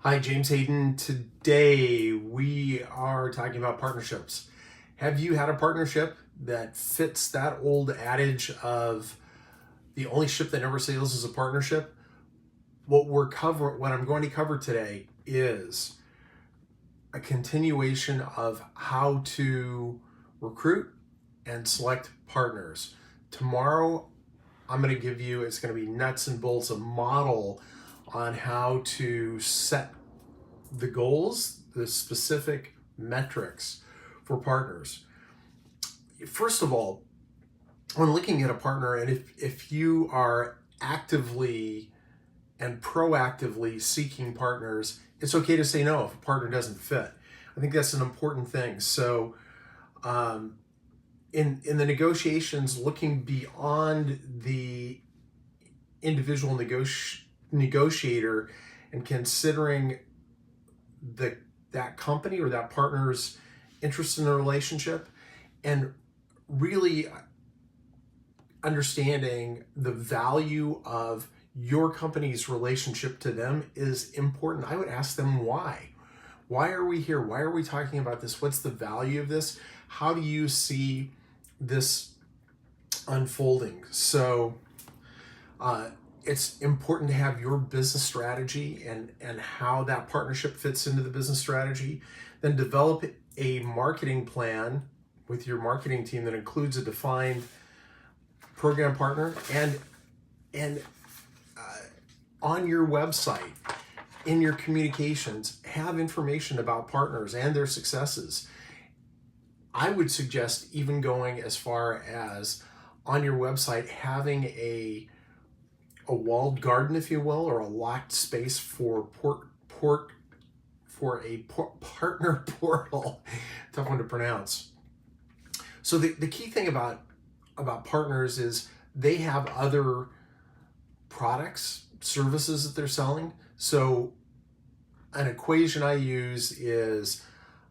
Hi, James Hayden. Today we are talking about partnerships. Have you had a partnership that fits that old adage of the only ship that never sails is a partnership? What I'm going to cover today is a continuation of how to recruit and select partners. Tomorrow I'm going to give you, it's going to be nuts and bolts, a model on how to set the goals, the specific metrics for partners. First of all, when looking at a partner, and if you are actively and proactively seeking partners, it's okay to say no if a partner doesn't fit. I think that's an important thing. So in the negotiations, looking beyond the individual negotiator and considering that company or that partner's interest in the relationship, and really understanding the value of your company's relationship to them is important. I would ask them why. Why are we here? Why are we talking about this? What's the value of this? How do you see this unfolding? So it's important to have your business strategy and how that partnership fits into the business strategy. Then develop a marketing plan with your marketing team that includes a defined program partner, and on your website, in your communications, have information about partners and their successes. I would suggest even going as far as on your website having a walled garden, if you will, or a locked space for partner portal. Tough one to pronounce. So the key thing about partners is they have other products, services that they're selling. So an equation I use is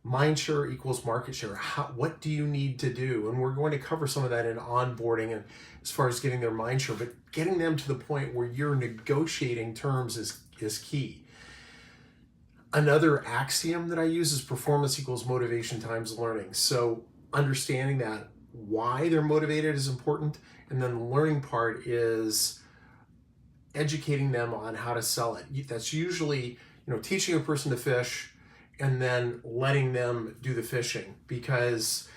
mind share equals market share. What do you need to do? And we're going to cover some of that in onboarding and as far as getting their mind share, but getting them to the point where you're negotiating terms is key. Another axiom that I use is performance equals motivation times learning. So understanding that why they're motivated is important, and then the learning part is educating them on how to sell it. That's usually, teaching a person to fish and then letting them do the fishing, because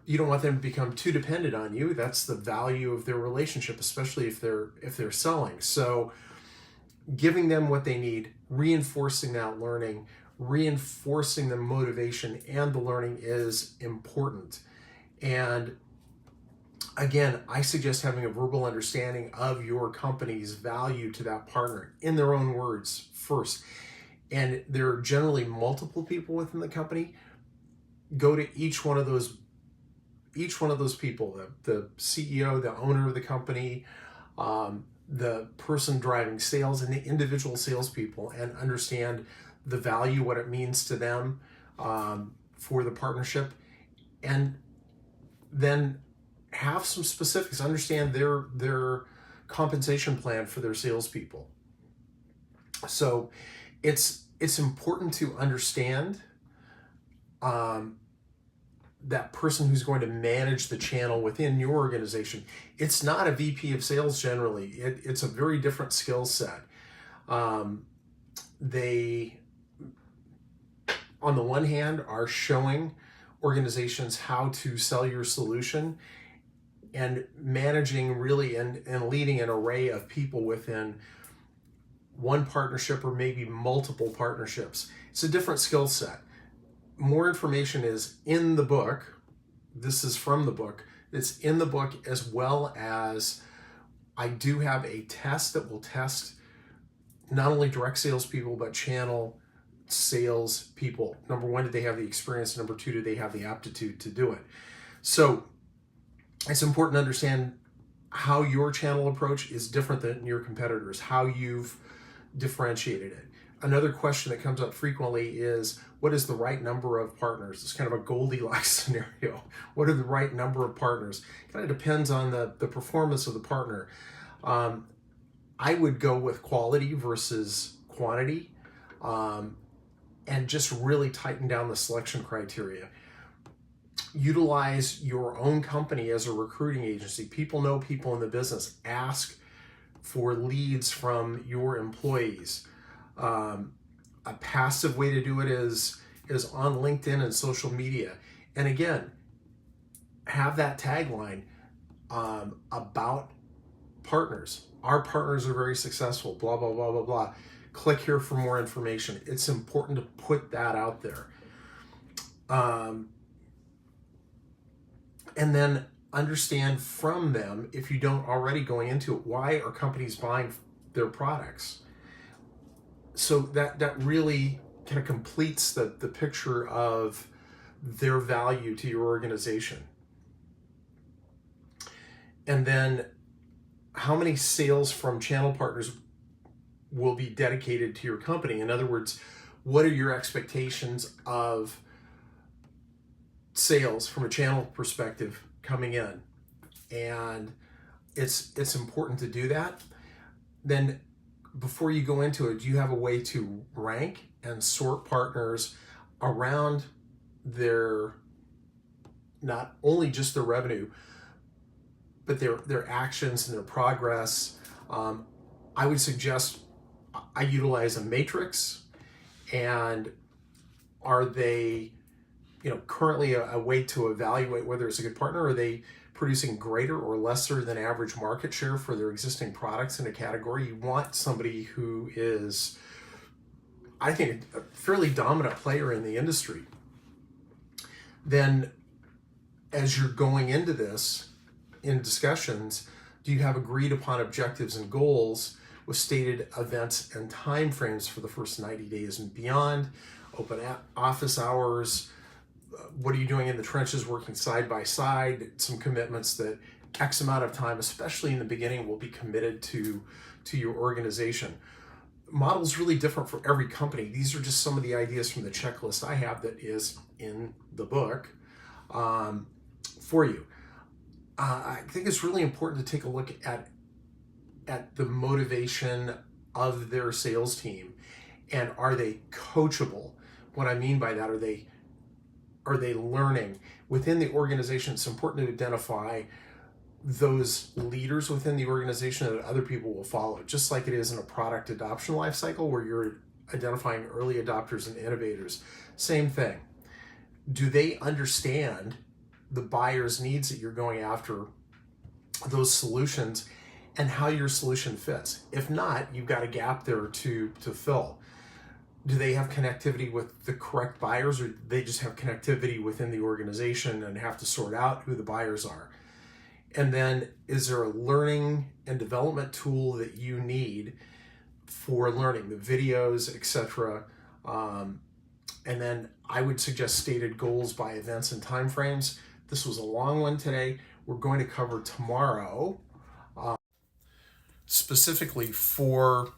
you don't want them to become too dependent on you. That's the value of their relationship, especially if they're selling. So giving them what they need, reinforcing that learning, reinforcing the motivation and the learning is important. And again, I suggest having a verbal understanding of your company's value to that partner in their own words first. And there are generally multiple people within the company. Go to each one of those people, the CEO, the owner of the company, the person driving sales, and the individual salespeople, and understand the value, what it means to them for the partnership, and then have some specifics. Understand their compensation plan for their salespeople. So it's important to understand that person who's going to manage the channel within your organization. It's not a VP of sales generally. It's a very different skill set. They, on the one hand, are showing organizations how to sell your solution and managing really and leading an array of people within one partnership or maybe multiple partnerships. It's a different skill set. More information is in the book. This is from the book. It's in the book, as well as I do have a test that will test not only direct salespeople, but channel salespeople. Number one, do they have the experience? Number two, do they have the aptitude to do it? So it's important to understand how your channel approach is different than your competitors, how you've differentiated it. Another question that comes up frequently is, what is the right number of partners? It's kind of a Goldilocks scenario. What are the right number of partners? It kind of depends on the performance of the partner. I would go with quality versus quantity. and just really tighten down the selection criteria. Utilize your own company as a recruiting agency. People know people in the business. Ask for leads from your employees. A passive way to do it is on LinkedIn and social media. And again, have that tagline about partners. Our partners are very successful, blah, blah, blah, blah, blah. Click here for more information. It's important to put that out there. And then understand from them, if you don't already going into it, why are companies buying their products? So that really kind of completes the picture of their value to your organization. And then how many sales from channel partners will be dedicated to your company? In other words, what are your expectations of sales from a channel perspective coming in? And it's important to do that. Then before you go into it, do you have a way to rank and sort partners around their, not only just their revenue, but their actions and their progress? I would suggest I utilize a matrix. And are they, currently a way to evaluate whether it's a good partner? Are they producing greater or lesser than average market share for their existing products in a category? You want somebody who is, I think, a fairly dominant player in the industry. Then as you're going into this in discussions, do you have agreed upon objectives and goals with stated events and timeframes for the first 90 days and beyond? Open office hours. What are you doing in the trenches, working side by side? Some commitments that X amount of time, especially in the beginning, will be committed to your organization. Model's really different for every company. These are just some of the ideas from the checklist I have that is in the book for you. I think it's really important to take a look at the motivation of their sales team, and are they coachable? What I mean by that, are they learning within the organization? It's important to identify those leaders within the organization that other people will follow, just like it is in a product adoption life cycle where you're identifying early adopters and innovators. Same thing. Do they understand the buyer's needs that you're going after, those solutions, and how your solution fits? If not, you've got a gap there to fill. Do they have connectivity with the correct buyers, or they just have connectivity within the organization and have to sort out who the buyers are? And then is there a learning and development tool that you need for learning, the videos, etc.? And then I would suggest stated goals by events and timeframes. This was a long one today. We're going to cover tomorrow specifically for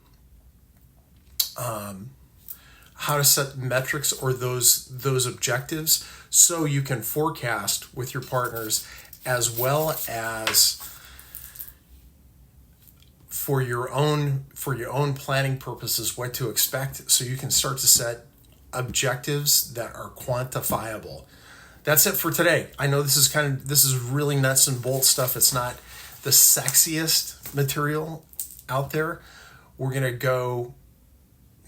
how to set metrics or those objectives so you can forecast with your partners, as well as for your own planning purposes, what to expect, so you can start to set objectives that are quantifiable. That's it for today. I know this is really nuts and bolts stuff. It's not the sexiest material out there. We're going to go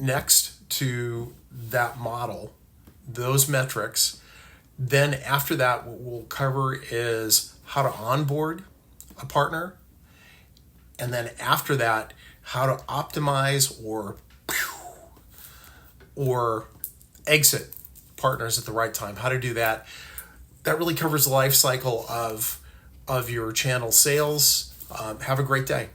next to that model, those metrics. Then after that, what we'll cover is how to onboard a partner. And then after that, how to optimize or exit partners at the right time, how to do that. That really covers the life cycle of your channel sales. Have a great day.